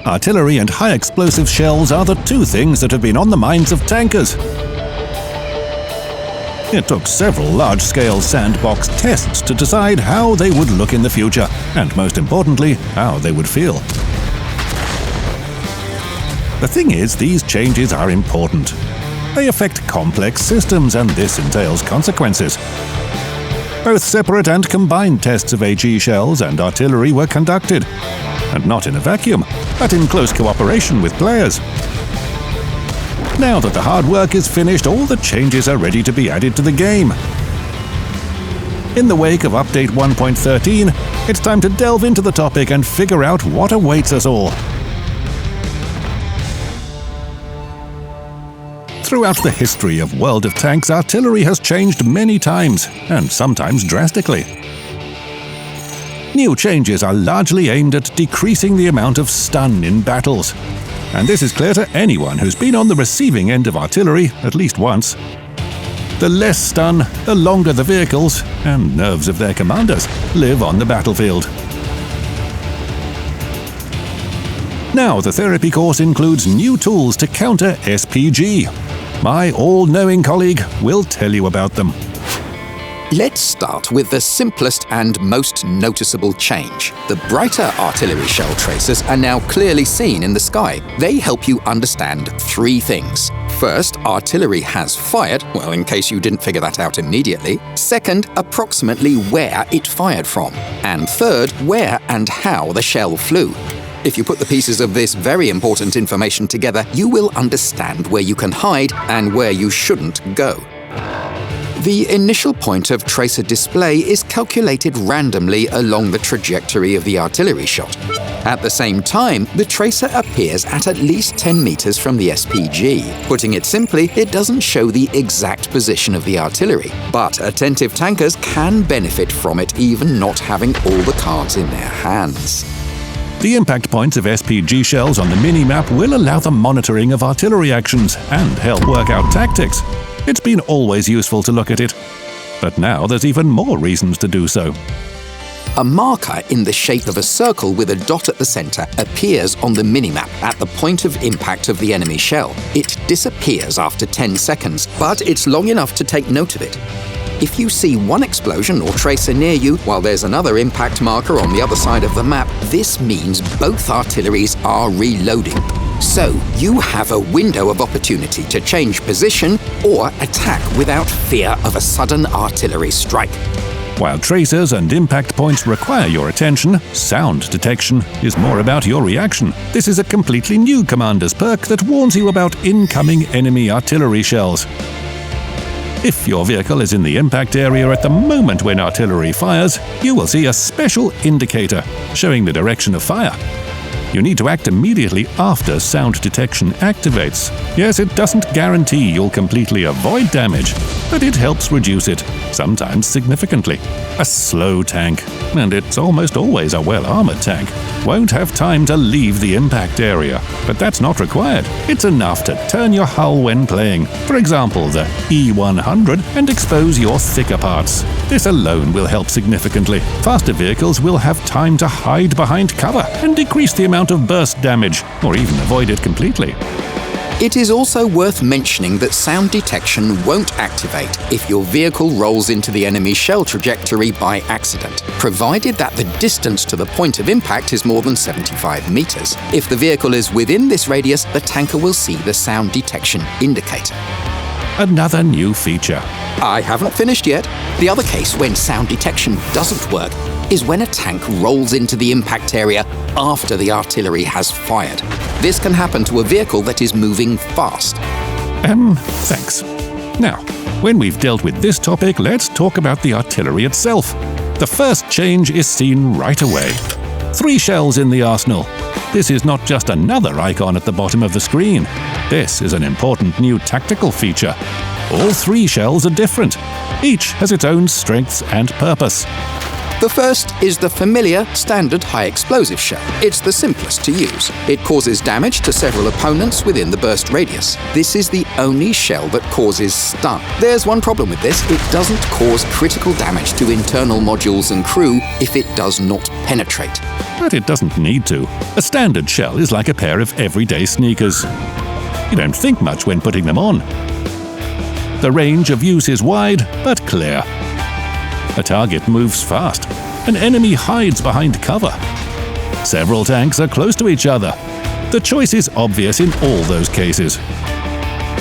Artillery and high-explosive shells are the two things that have been on the minds of tankers. It took several large-scale sandbox tests to decide how they would look in the future, and most importantly, how they would feel. The thing is, these changes are important. They affect complex systems, and this entails consequences. Both separate and combined tests of HE shells and artillery were conducted, and not in a vacuum, but in close cooperation with players. Now that the hard work is finished, all the changes are ready to be added to the game. In the wake of Update 1.13, it's time to delve into the topic and figure out what awaits us all. Throughout the history of World of Tanks, artillery has changed many times, and sometimes drastically. New changes are largely aimed at decreasing the amount of stun in battles, and this is clear to anyone who's been on the receiving end of artillery at least once. The less stun, the longer the vehicles, and nerves of their commanders, live on the battlefield. Now the therapy course includes new tools to counter SPG. My all-knowing colleague will tell you about them. Let's start with the simplest and most noticeable change. The brighter artillery shell tracers are now clearly seen in the sky. They help you understand three things. First, artillery has fired, well, in case you didn't figure that out immediately. Second, approximately where it fired from. And third, where and how the shell flew. If you put the pieces of this very important information together, you will understand where you can hide and where you shouldn't go. The initial point of tracer display is calculated randomly along the trajectory of the artillery shot. At the same time, the tracer appears at least 10 meters from the SPG. Putting it simply, it doesn't show the exact position of the artillery, but attentive tankers can benefit from it even not having all the cards in their hands. The impact points of SPG shells on the mini-map will allow the monitoring of artillery actions and help work out tactics. It's been always useful to look at it, but now there's even more reasons to do so. A marker in the shape of a circle with a dot at the center appears on the minimap at the point of impact of the enemy shell. It disappears after 10 seconds, but it's long enough to take note of it. If you see one explosion or tracer near you while there's another impact marker on the other side of the map, this means both artilleries are reloading. So you have a window of opportunity to change position or attack without fear of a sudden artillery strike. While tracers and impact points require your attention, sound detection is more about your reaction. This is a completely new commander's perk that warns you about incoming enemy artillery shells. If your vehicle is in the impact area at the moment when artillery fires, you will see a special indicator showing the direction of fire. You need to act immediately after sound detection activates. Yes, it doesn't guarantee you'll completely avoid damage, but it helps reduce it, sometimes significantly. A slow tank, and it's almost always a well-armored tank, won't have time to leave the impact area, but that's not required. It's enough to turn your hull when playing, for example the E100, and expose your thicker parts. This alone will help significantly. Faster vehicles will have time to hide behind cover and decrease the amount of burst damage, or even avoid it completely. It is also worth mentioning that sound detection won't activate if your vehicle rolls into the enemy shell trajectory by accident, provided that the distance to the point of impact is more than 75 meters. If the vehicle is within this radius, the tanker will see the sound detection indicator. Another new feature. I haven't finished yet. The other case when sound detection doesn't work is when a tank rolls into the impact area after the artillery has fired. This can happen to a vehicle that is moving fast. Thanks. Now, when we've dealt with this topic, let's talk about the artillery itself. The first change is seen right away. 3 shells in the arsenal. This is not just another icon at the bottom of the screen. This is an important new tactical feature. All 3 shells are different. Each has its own strengths and purpose. The first is the familiar standard high explosive shell. It's the simplest to use. It causes damage to several opponents within the burst radius. This is the only shell that causes stun. There's one problem with this: it doesn't cause critical damage to internal modules and crew if it does not penetrate. But it doesn't need to. A standard shell is like a pair of everyday sneakers. You don't think much when putting them on. The range of use is wide, but clear. A target moves fast. An enemy hides behind cover. Several tanks are close to each other. The choice is obvious in all those cases.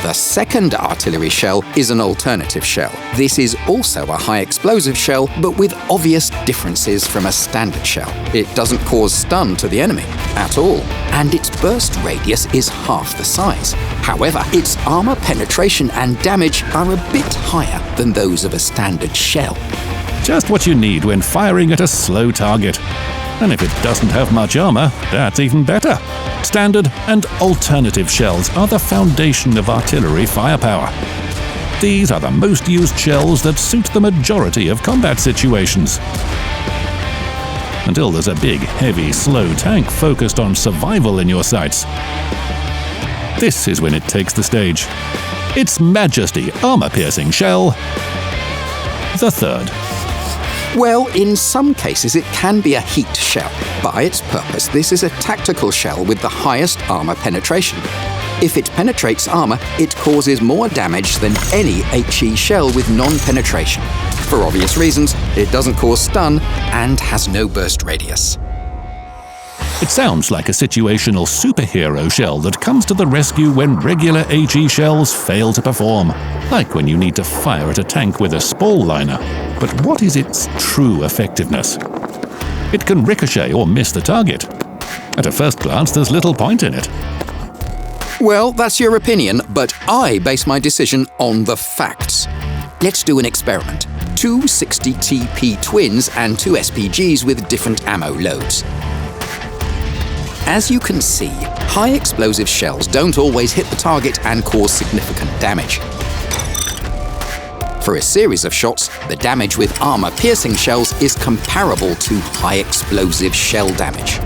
The second artillery shell is an alternative shell. This is also a high explosive shell, but with obvious differences from a standard shell. It doesn't cause stun to the enemy at all, and its burst radius is half the size. However, its armor penetration and damage are a bit higher than those of a standard shell. Just what you need when firing at a slow target. And if it doesn't have much armor, that's even better. Standard and alternative shells are the foundation of artillery firepower. These are the most used shells that suit the majority of combat situations. Until there's a big, heavy, slow tank focused on survival in your sights. This is when it takes the stage. Its Majesty armor-piercing shell, the third. Well, in some cases it can be a heat shell. By its purpose, this is a tactical shell with the highest armor penetration. If it penetrates armor, it causes more damage than any HE shell with non-penetration. For obvious reasons, it doesn't cause stun and has no burst radius. It sounds like a situational superhero shell that comes to the rescue when regular HE shells fail to perform, like when you need to fire at a tank with a spall liner. But what is its true effectiveness? It can ricochet or miss the target. At a first glance, there's little point in it. Well, that's your opinion, but I base my decision on the facts. Let's do an experiment. Two 60 TP twins and two SPGs with different ammo loads. As you can see, high explosive shells don't always hit the target and cause significant damage. For a series of shots, the damage with armor-piercing shells is comparable to high explosive shell damage.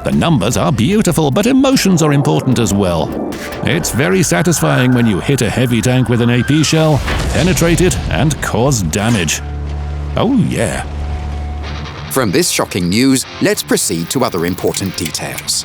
The numbers are beautiful, but emotions are important as well. It's very satisfying when you hit a heavy tank with an AP shell, penetrate it, and cause damage. Oh yeah. From this shocking news, let's proceed to other important details.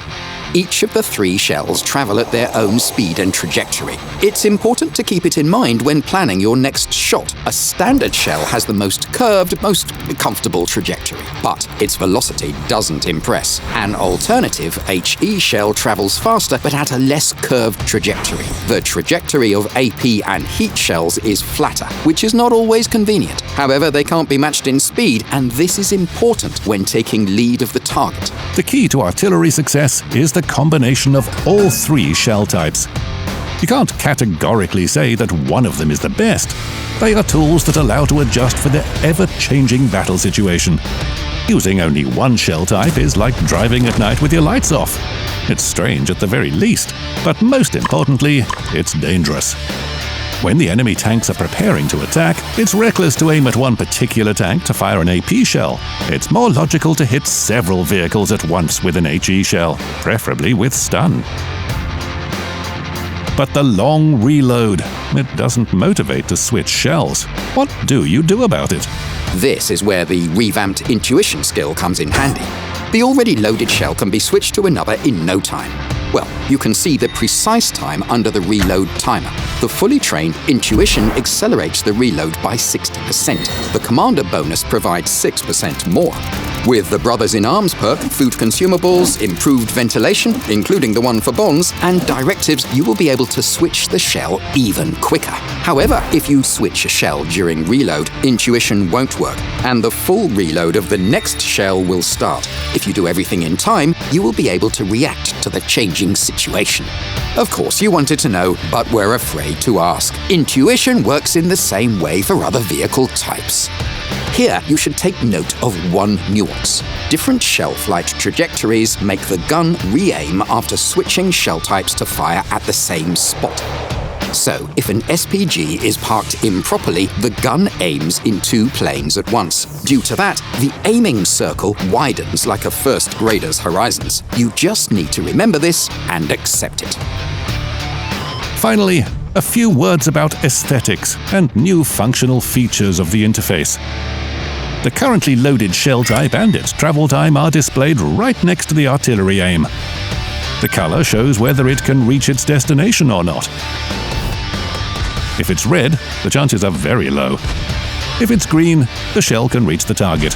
Each of the three shells travel at their own speed and trajectory. It's important to keep it in mind when planning your next shot. A standard shell has the most curved, most comfortable trajectory, but its velocity doesn't impress. An alternative HE shell travels faster, but at a less curved trajectory. The trajectory of AP and heat shells is flatter, which is not always convenient. However, they can't be matched in speed, and this is important when taking lead of the target. The key to artillery success is the combination of all three shell types. You can't categorically say that one of them is the best. They are tools that allow to adjust for the ever-changing battle situation. Using only one shell type is like driving at night with your lights off. It's strange at the very least, but most importantly, it's dangerous. When the enemy tanks are preparing to attack, it's reckless to aim at one particular tank to fire an AP shell. It's more logical to hit several vehicles at once with an HE shell, preferably with stun. But the long reload, it doesn't motivate to switch shells. What do you do about it? This is where the revamped intuition skill comes in handy. The already loaded shell can be switched to another in no time. Well, you can see the precise time under the reload timer. The fully trained intuition accelerates the reload by 60%. The commander bonus provides 6% more. With the Brothers in Arms perk, food consumables, improved ventilation, including the one for bonds, and directives, you will be able to switch the shell even quicker. However, if you switch a shell during reload, intuition won't work, and the full reload of the next shell will start. If you do everything in time, you will be able to react to the changing situation. Of course, you wanted to know, but we're afraid to ask. Intuition works in the same way for other vehicle types. Here, you should take note of one nuance. Different shell flight trajectories make the gun re-aim after switching shell types to fire at the same spot. So, if an SPG is parked improperly, the gun aims in 2 planes at once. Due to that, the aiming circle widens like a first grader's horizons. You just need to remember this and accept it. Finally, a few words about aesthetics and new functional features of the interface. The currently loaded shell type and its travel time are displayed right next to the artillery aim. The color shows whether it can reach its destination or not. If it's red, the chances are very low. If it's green, the shell can reach the target.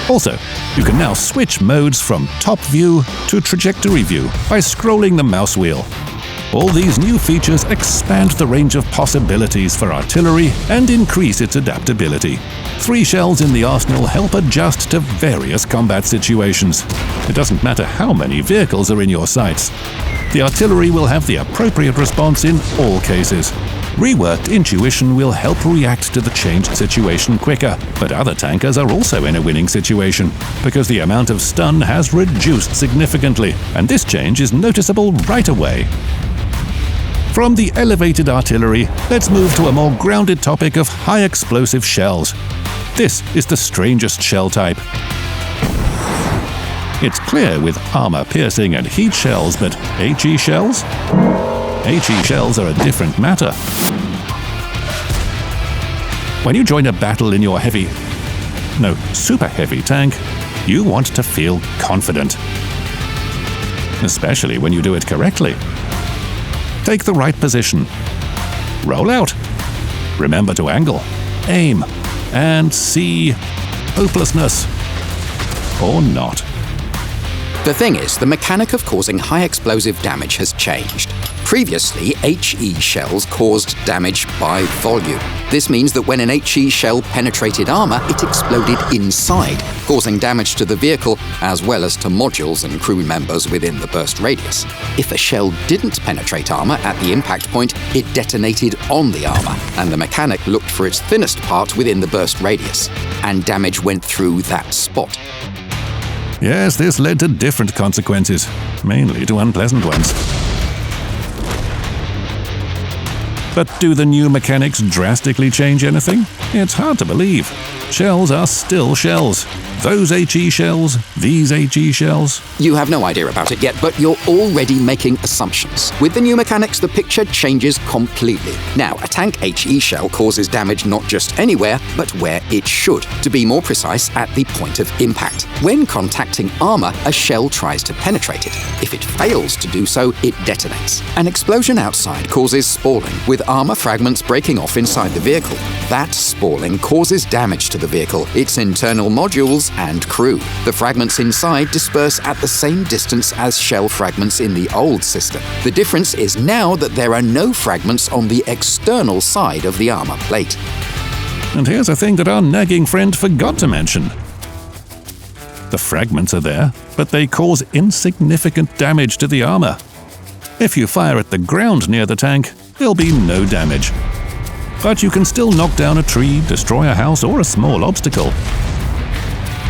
Also, you can now switch modes from top view to trajectory view by scrolling the mouse wheel. All these new features expand the range of possibilities for artillery and increase its adaptability. 3 shells in the arsenal help adjust to various combat situations. It doesn't matter how many vehicles are in your sights. The artillery will have the appropriate response in all cases. Reworked intuition will help react to the changed situation quicker, but other tankers are also in a winning situation, because the amount of stun has reduced significantly, and this change is noticeable right away. From the elevated artillery, let's move to a more grounded topic of high-explosive shells. This is the strangest shell type. It's clear with armor-piercing and heat shells, but HE shells? HE shells are a different matter. When you join a battle in your super heavy tank, you want to feel confident. Especially when you do it correctly. Take the right position. Roll out. Remember to angle, aim, and see hopelessness. Or not. The thing is, the mechanic of causing high explosive damage has changed. Previously, HE shells caused damage by volume. This means that when an HE shell penetrated armor, it exploded inside, causing damage to the vehicle as well as to modules and crew members within the burst radius. If a shell didn't penetrate armor at the impact point, it detonated on the armor, and the mechanic looked for its thinnest part within the burst radius, and damage went through that spot. Yes, this led to different consequences, mainly to unpleasant ones. But do the new mechanics drastically change anything? It's hard to believe. Shells are still shells. Those HE shells, these HE shells. You have no idea about it yet, but you're already making assumptions. With the new mechanics, the picture changes completely. Now, a tank HE shell causes damage not just anywhere, but where it should. To be more precise, at the point of impact. When contacting armor, a shell tries to penetrate it. If it fails to do so, it detonates. An explosion outside causes spalling, with armor fragments breaking off inside the vehicle. That spalling causes damage to the vehicle, its internal modules, and crew. The fragments inside disperse at the same distance as shell fragments in the old system. The difference is now that there are no fragments on the external side of the armor plate. And here's a thing that our nagging friend forgot to mention. The fragments are there, but they cause insignificant damage to the armor. If you fire at the ground near the tank, there'll be no damage. But you can still knock down a tree, destroy a house, or a small obstacle.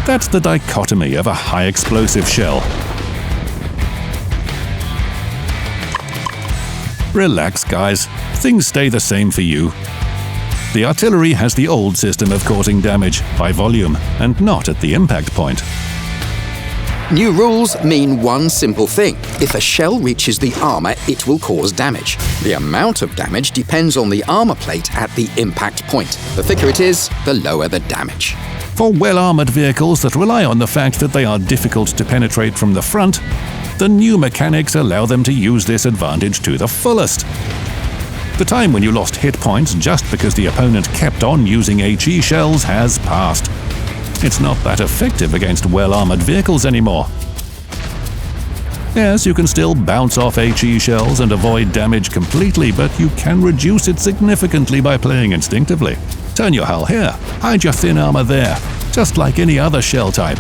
That's the dichotomy of a high-explosive shell. Relax, guys. Things stay the same for you. The artillery has the old system of causing damage by volume, and not at the impact point. New rules mean one simple thing. If a shell reaches the armor, it will cause damage. The amount of damage depends on the armor plate at the impact point. The thicker it is, the lower the damage. For well-armored vehicles that rely on the fact that they are difficult to penetrate from the front, the new mechanics allow them to use this advantage to the fullest. The time when you lost hit points just because the opponent kept on using HE shells has passed. It's not that effective against well-armored vehicles anymore. Yes, you can still bounce off HE shells and avoid damage completely, but you can reduce it significantly by playing instinctively. Turn your hull here, hide your thin armor there, just like any other shell type.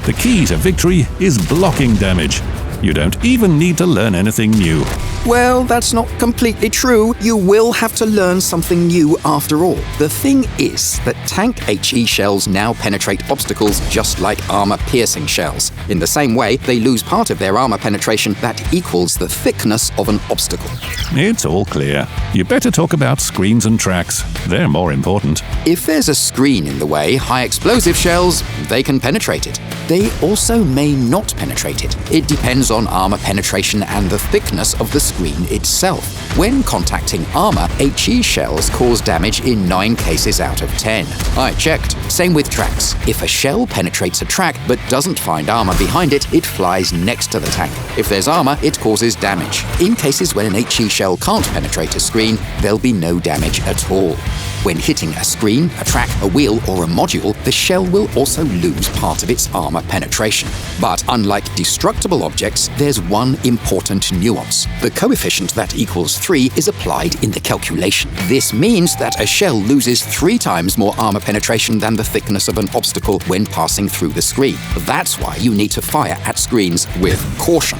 The key to victory is blocking damage. You don't even need to learn anything new. Well, that's not completely true. You will have to learn something new after all. The thing is that tank HE shells now penetrate obstacles just like armor-piercing shells. In the same way, they lose part of their armor penetration that equals the thickness of an obstacle. It's all clear. You better talk about screens and tracks. They're more important. If there's a screen in the way, high-explosive shells, they can penetrate it. They also may not penetrate it. It depends on armor penetration and the thickness of the screen itself. When contacting armor, HE shells cause damage in 9 cases out of 10. I checked. Same with tracks. If a shell penetrates a track but doesn't find armor behind it, it flies next to the tank. If there's armor, it causes damage. In cases when an HE shell can't penetrate a screen, there'll be no damage at all. When hitting a screen, a track, a wheel, or a module, the shell will also lose part of its armor penetration. But unlike destructible objects, there's one important nuance. The coefficient that equals 3 is applied in the calculation. This means that a shell loses 3 times more armor penetration than the thickness of an obstacle when passing through the screen. That's why you need to fire at screens with caution.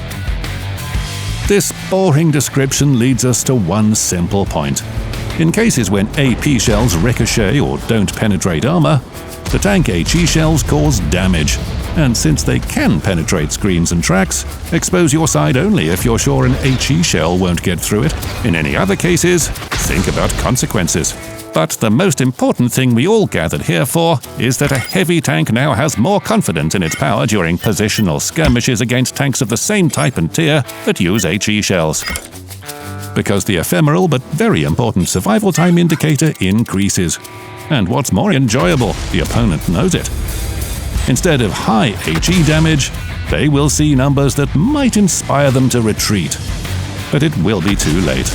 This boring description leads us to one simple point. In cases when AP shells ricochet or don't penetrate armor, the tank HE shells cause damage. And since they can penetrate screens and tracks, expose your side only if you're sure an HE shell won't get through it. In any other cases, think about consequences. But the most important thing we all gathered here for is that a heavy tank now has more confidence in its power during positional skirmishes against tanks of the same type and tier that use HE shells. Because the ephemeral but very important survival time indicator increases. And what's more enjoyable, the opponent knows it. Instead of high HE damage, they will see numbers that might inspire them to retreat. But it will be too late.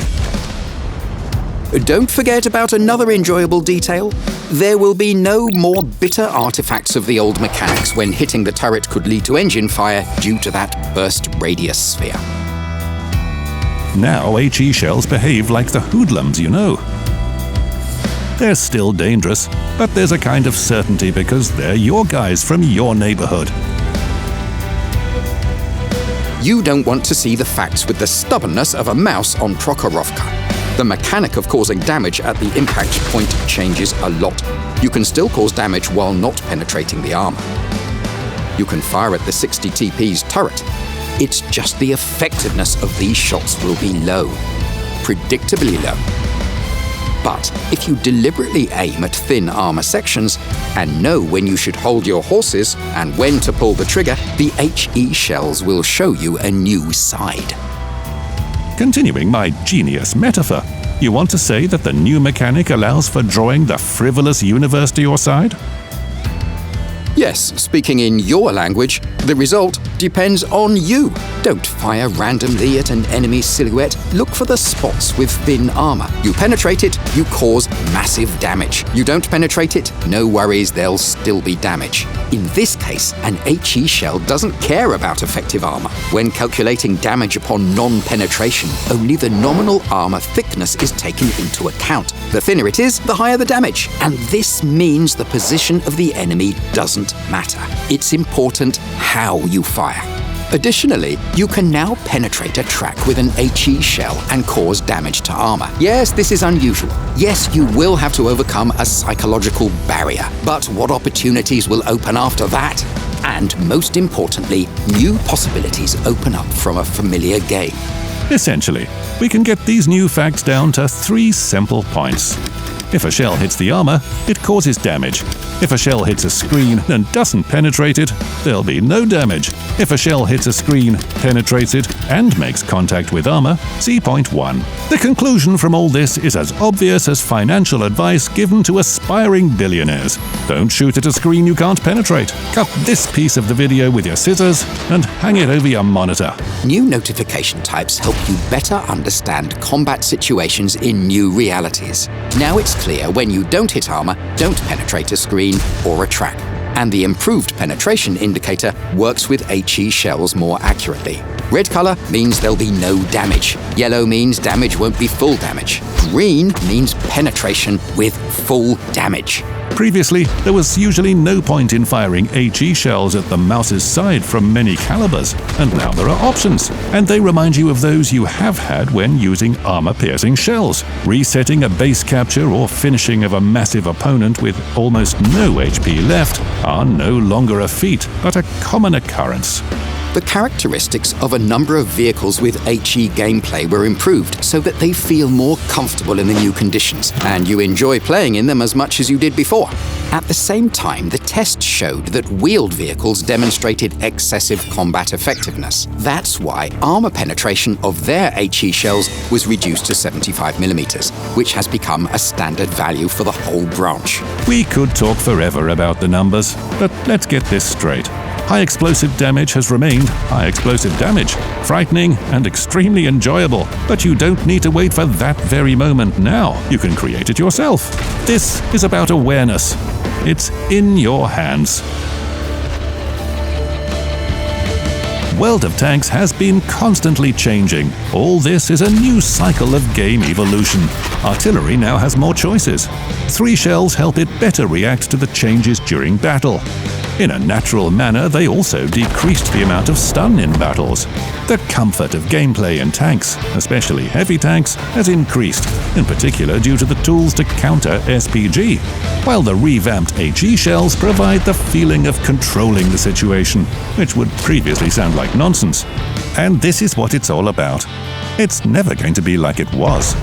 Don't forget about another enjoyable detail. There will be no more bitter artifacts of the old mechanics when hitting the turret could lead to engine fire due to that burst radius sphere. Now HE shells behave like the hoodlums, you know. They're still dangerous, but there's a kind of certainty because they're your guys from your neighborhood. You don't want to see the facts with the stubbornness of a mouse on Prokhorovka. The mechanic of causing damage at the impact point changes a lot. You can still cause damage while not penetrating the armor. You can fire at the 60 TP's turret. It's just the effectiveness of these shots will be low, predictably low. But if you deliberately aim at thin armor sections and know when you should hold your horses and when to pull the trigger, the HE shells will show you a new side. Continuing my genius metaphor, you want to say that the new mechanic allows for drawing the frivolous universe to your side? Yes, speaking in your language, the result depends on you. Don't fire randomly at an enemy silhouette. Look for the spots with thin armor. You penetrate it, you cause massive damage. You don't penetrate it, no worries, there'll still be damage. In this case, an HE shell doesn't care about effective armor. When calculating damage upon non-penetration, only the nominal armor thickness is taken into account. The thinner it is, the higher the damage. And this means the position of the enemy doesn't matter. It's important how you fire. Additionally, you can now penetrate a track with an HE shell and cause damage to armor. Yes, this is unusual. Yes, you will have to overcome a psychological barrier. But what opportunities will open after that? And most importantly, new possibilities open up from a familiar game. Essentially, we can get these new facts down to 3 simple points. If a shell hits the armor, it causes damage. If a shell hits a screen and doesn't penetrate it, there'll be no damage. If a shell hits a screen, penetrates it, and makes contact with armor, see point 1. The conclusion from all this is as obvious as financial advice given to aspiring billionaires. Don't shoot at a screen you can't penetrate. Cut this piece of the video with your scissors and hang it over your monitor. New notification types help you better understand combat situations in new realities. Now it's clear when you don't hit armor, don't penetrate a screen or a track. And the improved penetration indicator works with HE shells more accurately. Red color means there'll be no damage. Yellow means damage won't be full damage. Green means penetration with full damage. Previously, there was usually no point in firing HE shells at the mouse's side from many calibers, and now there are options, and they remind you of those you have had when using armor-piercing shells. Resetting a base capture or finishing of a massive opponent with almost no HP left are no longer a feat, but a common occurrence. The characteristics of a number of vehicles with HE gameplay were improved so that they feel more comfortable in the new conditions, and you enjoy playing in them as much as you did before. At the same time, the test showed that wheeled vehicles demonstrated excessive combat effectiveness. That's why armor penetration of their HE shells was reduced to 75mm, which has become a standard value for the whole branch. We could talk forever about the numbers, but let's get this straight. High explosive damage has remained high explosive damage, frightening and extremely enjoyable, but you don't need to wait for that very moment now. You can create it yourself. This is about awareness. It's in your hands. World of Tanks has been constantly changing. All this is a new cycle of game evolution. Artillery now has more choices. 3 shells help it better react to the changes during battle. In a natural manner, they also decreased the amount of stun in battles. The comfort of gameplay in tanks, especially heavy tanks, has increased, in particular due to the tools to counter SPG, while the revamped HE shells provide the feeling of controlling the situation, which would previously sound like nonsense. And this is what it's all about. It's never going to be like it was.